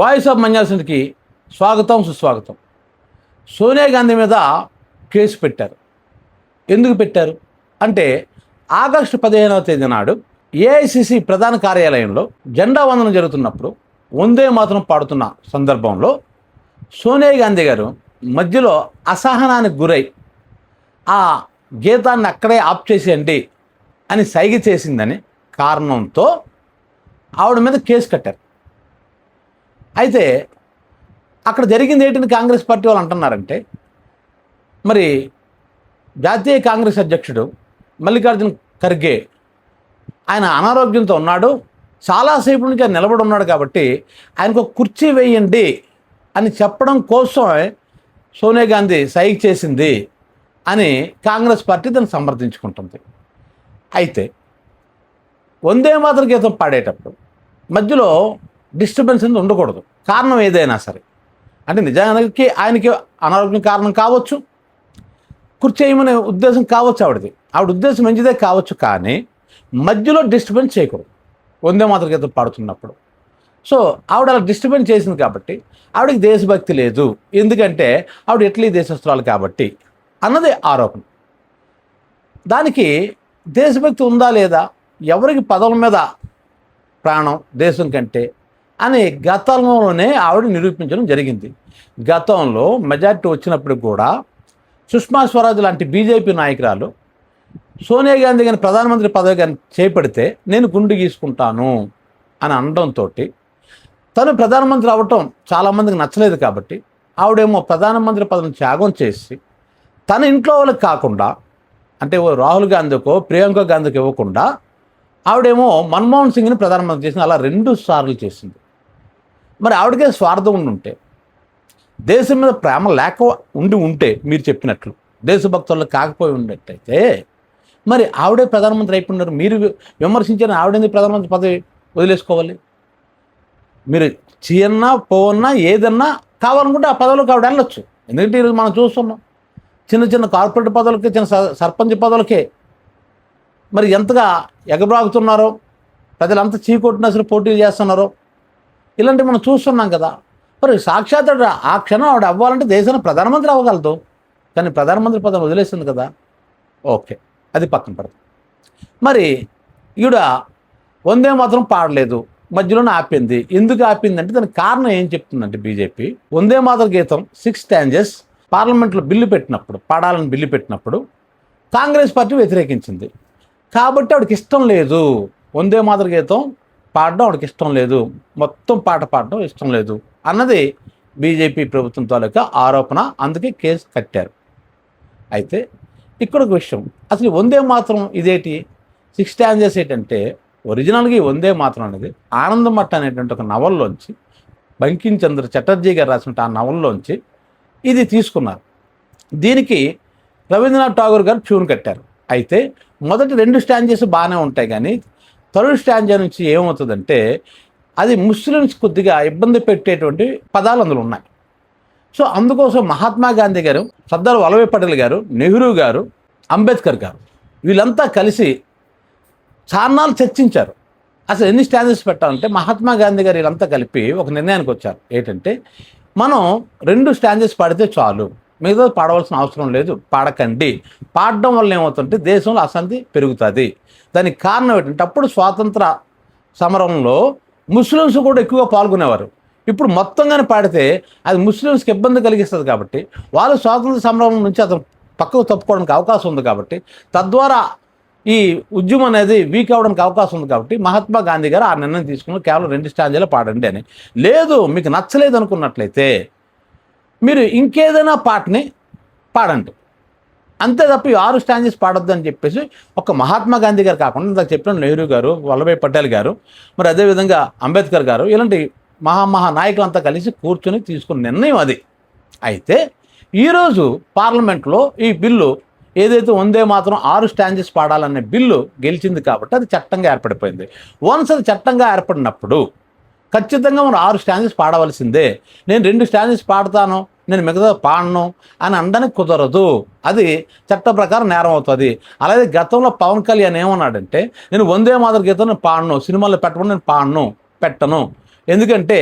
Voice of మన్యాసన్కి స్వాగతం సుస్వాగతం. సోనియా గాంధీ మీద కేసు పెట్టారు. ఎందుకు పెట్టారు అంటే ఆగస్టు 15వ తేదీ నాడు ఏఐసిసి ప్రధాన కార్యాలయంలో జెండా వందనం జరుగుతున్నప్పుడు వందే మాతరం పాడుతున్న సందర్భంలో సోనియా గాంధీ గారు మధ్యలో అసహనానికి గురై ఆ గీతాన్ని అక్కడే ఆఫ్ చేసేయండి అని సైగ చేసిందని కారణంతో ఆవిడ మీద కేసు కట్టారు. అయితే అక్కడ జరిగింది ఏంటని కాంగ్రెస్ పార్టీ వాళ్ళు అంటున్నారంటే, మరి జాతీయ కాంగ్రెస్ అధ్యక్షుడు మల్లికార్జున ఖర్గే ఆయన అనారోగ్యంతో ఉన్నాడు, చాలాసేపు నుంచి ఆయన నిలబడి ఉన్నాడు కాబట్టి ఆయనకు ఒక కుర్చీ వేయండి అని చెప్పడం కోసం సోనియా గాంధీ సైగ చేసింది అని కాంగ్రెస్ పార్టీ దాన్ని సమర్థించుకుంటుంది. అయితే వందే మాతరం గీతం పాడేటప్పుడు మధ్యలో డిస్టర్బెన్స్ అనేది ఉండకూడదు, కారణం ఏదైనా సరే. అంటే నిజానికి ఆయనకి అనారోగ్యం కారణం కావచ్చు, కుర్చేయమనే ఉద్దేశం కావచ్చు, ఆవిడ ఉద్దేశం మంచిదే కావచ్చు, కానీ మధ్యలో డిస్టర్బెన్స్ చేయకూడదు వందే మాతరం గీతం పాడుతున్నప్పుడు. సో ఆవిడ అలా డిస్టర్బెన్స్ చేసింది కాబట్టి ఆవిడకి దేశభక్తి లేదు, ఎందుకంటే ఆవిడ ఇటలీ దేశస్తురాలు కాబట్టి అన్నది ఆరోపణ. దానికి దేశభక్తి ఉందా లేదా, ఎవరికి పదవుల మీద ప్రాణం దేశం కంటే అని గతంలోనే ఆవిడ నిరూపించడం జరిగింది. గతంలో మెజార్టీ వచ్చినప్పుడు కూడా సుష్మా స్వరాజ్ లాంటి బీజేపీ నాయకురాలు సోనియా గాంధీ గారిని ప్రధానమంత్రి పదవి కానీ చేపడితే నేను గుండు గీసుకుంటాను అని అనడంతో తను ప్రధానమంత్రి అవ్వటం చాలామందికి నచ్చలేదు కాబట్టి ఆవిడేమో ప్రధానమంత్రి పదవిని త్యాగం చేసి తన ఇంట్లో వాళ్ళకి కాకుండా, అంటే రాహుల్ గాంధీకో ప్రియాంక గాంధీకి ఇవ్వకుండా ఆవిడేమో మన్మోహన్ సింగ్ని ప్రధానమంత్రి చేసింది. అలా 2 సార్లు చేసింది. మరి ఆవిడకే స్వార్థం ఉంటే, దేశం మీద ప్రేమ లేక ఉంటే మీరు చెప్పినట్లు దేశభక్తుల్లో కాకపోయి ఉండేటైతే మరి ఆవిడే ప్రధానమంత్రి అయిపోయినారు. మీరు విమర్శించిన ఆవిడేందుకు ప్రధానమంత్రి పదవి వదిలేసుకోవాలి? మీరు చీయన్నా పోవన్నా ఏదన్నా కావాలనుకుంటే ఆ పదవులకు ఆవిడ వెళ్ళొచ్చు. ఎందుకంటే ఈరోజు మనం చూస్తున్నాం చిన్న చిన్న కార్పొరేట్ పదవులకి, చిన్న సర్పంచ్ పదవులకే మరి ఎంతగా ఎగబ్రాగుతున్నారో, ప్రజలంతా చీకొట్టిన అసలు పోటీలు చేస్తున్నారో, ఇలాంటివి మనం చూస్తున్నాం కదా. మరి సాక్షాత్ ఆ క్షణం ఆవిడ అవ్వాలంటే దేశానికి ప్రధానమంత్రి అవ్వగలదు, కానీ ప్రధానమంత్రి పదవి వదిలేస్తుంది కదా. ఓకే, అది పక్కన పడుతుంది. మరి ఈవిడ వందే మాత్రం పాడలేదు, మధ్యలోనే ఆపింది. ఎందుకు ఆపిందంటే దానికి కారణం ఏం చెప్తుందంటే, బీజేపీ వందే మాతరం గీతం 6 స్టాంజెస్ పార్లమెంట్లో బిల్లు పెట్టినప్పుడు, పాడాలని బిల్లు పెట్టినప్పుడు కాంగ్రెస్ పార్టీ వ్యతిరేకించింది. కాబట్టి ఆవిడకి ఇష్టం లేదు, వందే మాతరం గీతం పాడడం ఆవిడకి ఇష్టం లేదు, మొత్తం పాట పాడడం ఇష్టం లేదు అన్నది బీజేపీ ప్రభుత్వం తాలూకా ఆరోపణ. అందుకే కేసు కట్టారు. అయితే ఇక్కడ ఒక విషయం, అసలు వందే మాతరం ఇదేంటి 6 స్టాంజెస్ ఏంటంటే, ఒరిజినల్గా ఈ వందే మాతరం అనేది ఆనందమట్ట అనేటువంటి ఒక నవల్లోంచి, బంకిం చంద్ర చటర్జీ గారు రాసిన ఆ నవల్లోంచి ఇది తీసుకున్నారు. దీనికి రవీంద్రనాథ్ ఠాగూర్ గారు ట్యూన్ కట్టారు. అయితే మొదటి 2 స్టాంజెస్ బాగానే ఉంటాయి, కానీ థర్డ్ స్టాంజా నుంచి ఏమవుతుందంటే అది ముస్లిమ్స్ కొద్దిగా ఇబ్బంది పెట్టేటువంటి పదాలు అందులో ఉన్నాయి. సో అందుకోసం మహాత్మా గాంధీ గారు, సర్దార్ వల్లభాయ్ పటేల్ గారు, నెహ్రూ గారు, అంబేద్కర్ గారు వీళ్ళంతా కలిసి చాన్నాళ్ళు చర్చించారు అసలు ఎన్ని స్టాంజెస్ పెట్టాలంటే. మహాత్మా గాంధీ గారు వీళ్ళంతా కలిపి ఒక నిర్ణయానికి వచ్చారు. ఏంటంటే మనం 2 స్టాంజెస్ పాడితే చాలు, మిగతా పాడవలసిన అవసరం లేదు, పాడకండి. పాడడం వల్ల ఏమవుతుందంటే దేశంలో అశాంతి పెరుగుతుంది. దానికి కారణం ఏంటంటే అప్పుడు స్వాతంత్ర సమరంలో ముస్లిమ్స్ కూడా ఎక్కువగా పాల్గొనేవారు. ఇప్పుడు మొత్తంగానే పాడితే అది ముస్లిమ్స్కి ఇబ్బంది కలిగిస్తుంది కాబట్టి వాళ్ళు స్వాతంత్ర సమరం నుంచి అతను పక్కకు తప్పుకోవడానికి అవకాశం ఉంది కాబట్టి తద్వారా ఈ ఉద్యమం అనేది వీక్ అవ్వడానికి అవకాశం ఉంది కాబట్టి మహాత్మా గాంధీ గారు ఆ నిర్ణయం తీసుకుని కేవలం 2 స్టాంజాలు పాడండి అని. లేదు మీకు నచ్చలేదు అనుకున్నట్లయితే మీరు ఇంకేదైనా పాటని పాడండి, అంతే తప్ప ఈ 6 స్టాంజెస్ పాడొద్దు అని చెప్పేసి ఒక మహాత్మా గాంధీ గారు కాకుండా ఇందాక చెప్పిన నెహ్రూ గారు, వల్లభాయ్ పటేల్ గారు, మరి అదేవిధంగా అంబేద్కర్ గారు, ఇలాంటి మహా నాయకులంతా కలిసి కూర్చొని తీసుకున్న నిర్ణయం అది. అయితే ఈరోజు పార్లమెంట్లో ఈ బిల్లు ఏదైతే వందే మాత్రం 6 స్టాంజెస్ పాడాలనే బిల్లు గెలిచింది కాబట్టి అది చట్టంగా ఏర్పడిపోయింది. వన్స్ అది చట్టంగా ఏర్పడినప్పుడు ఖచ్చితంగా మనం 6 స్టాంజెస్ పాడవలసిందే. నేను 2 స్టాంజెస్ పాడతాను, నేను మిగతా పాడను అని అనడానికి కుదరదు, అది చట్ట ప్రకారం నేరం అవుతుంది. అలాగే గతంలో పవన్ కళ్యాణ్ ఏమన్నాడంటే, నేను వందే మాతరం గీతం నేను పాడను, సినిమాల్లో పెట్టకుండా నేను పెట్టను, ఎందుకంటే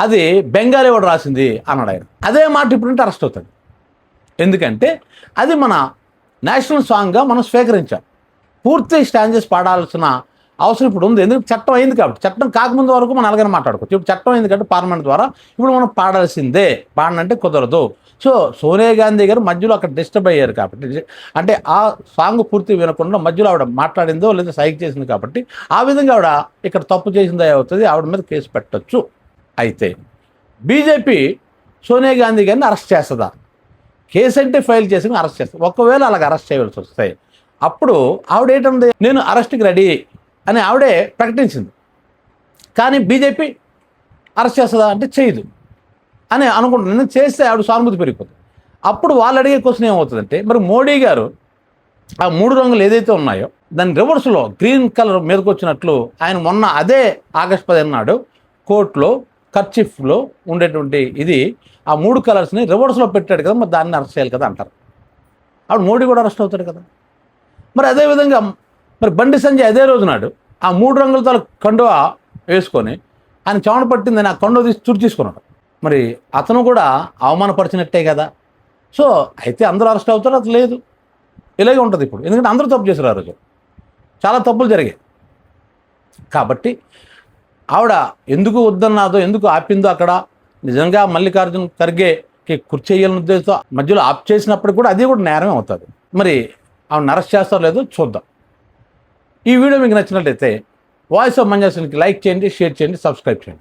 అది బెంగాలీ వాడు రాసింది అన్నాడు ఆయన. అదే మాట ఇప్పుడంటే అరెస్ట్ అవుతాడు. ఎందుకంటే అది మన నేషనల్ సాంగ్గా మనం స్వీకరించాం. పూర్తి స్టాంజెస్ పాడాల్సిన అవసరం ఇప్పుడు ఉంది. ఎందుకంటే చట్టం అయింది కాబట్టి. చట్టం కాకముందు వరకు మనం అలాగనే మాట్లాడుకోవచ్చు. ఇప్పుడు చట్టం అయింది కాబట్టి పార్లమెంట్ ద్వారా ఇప్పుడు మనం పాడాల్సిందే. పాడనంటే కుదరదు. సో సోనియా గాంధీ గారు మధ్యలో అక్కడ డిస్టర్బ్ అయ్యారు కాబట్టి, అంటే ఆ సాంగ్ పూర్తి వినకుండా మధ్యలో ఆవిడ మాట్లాడిందో లేదా సైక్ చేసింది కాబట్టి ఆ విధంగా ఆవిడ ఇక్కడ తప్పు చేసిందో అవుతుంది, ఆవిడ మీద కేసు పెట్టచ్చు. అయితే బీజేపీ సోనియా గాంధీ గారిని అరెస్ట్ చేస్తుందా? కేసు అంటే ఫైల్ చేసి అరెస్ట్ చేస్తుంది. ఒకవేళ అలాగ అరెస్ట్ చేయవలసి వస్తే అప్పుడు ఆవిడ ఏంటంది, నేను అరెస్ట్కి రెడీ అని ఆవిడే ప్రకటించింది. కానీ బీజేపీ అరెస్ట్ చేస్తుందా అంటే చేయదు అని అనుకుంటున్నాను. నేను చేస్తే ఆవిడ సానుభూతి పెరిగిపోతుంది. అప్పుడు వాళ్ళు అడిగే క్వశ్చన్ ఏమవుతుందంటే, మరి మోడీ గారు ఆ 3 రంగులు ఏదైతే ఉన్నాయో దాని రివర్స్లో గ్రీన్ కలర్ మీదకి వచ్చినట్లు ఆయన మొన్న అదే ఆగస్టు 15 నాడు కోర్టులో కర్చీఫ్లో ఉండేటువంటి ఇది ఆ 3 కలర్స్ని రివర్స్లో పెట్టాడు కదా, మరి దాన్ని అరెస్ట్ చేయాలి కదా అంటారు. అప్పుడు మోడీ కూడా అరెస్ట్ అవుతాడు కదా. మరి అదేవిధంగా మరి బండి సంజయ్ అదే రోజు నాడు ఆ 3 రంగులతో కండువా వేసుకొని ఆయన చెమట పట్టిందని ఆ కండువ తీసి తుడిచేసుకున్నాడు. మరి అతను కూడా అవమానపరిచినట్టే కదా. సో అయితే అందరూ అరెస్ట్ అవుతారు, అది లేదు. ఇలాగే ఉంటుంది ఇప్పుడు. ఎందుకంటే అందరూ తప్పు చేశారు ఆ రోజు, చాలా తప్పులు జరిగాయి. కాబట్టి ఆవిడ ఎందుకు వద్దన్నాదో, ఎందుకు ఆపిందో అక్కడ నిజంగా మల్లికార్జున్ ఖర్గేకి కుర్చేయాలని ఉద్దేశంతో మధ్యలో ఆప్ చేసినప్పుడు కూడా అది కూడా నేరమే అవుతుంది. మరి ఆవిడ అరెస్ట్ చేస్తారో లేదో చూద్దాం. ఈ వీడియో మీకు నచ్చినట్లయితే వాయిస్ ఆఫ్ మంజాసన్కి లైక్ చేయండి, షేర్ చేయండి, సబ్స్క్రైబ్ చేయండి.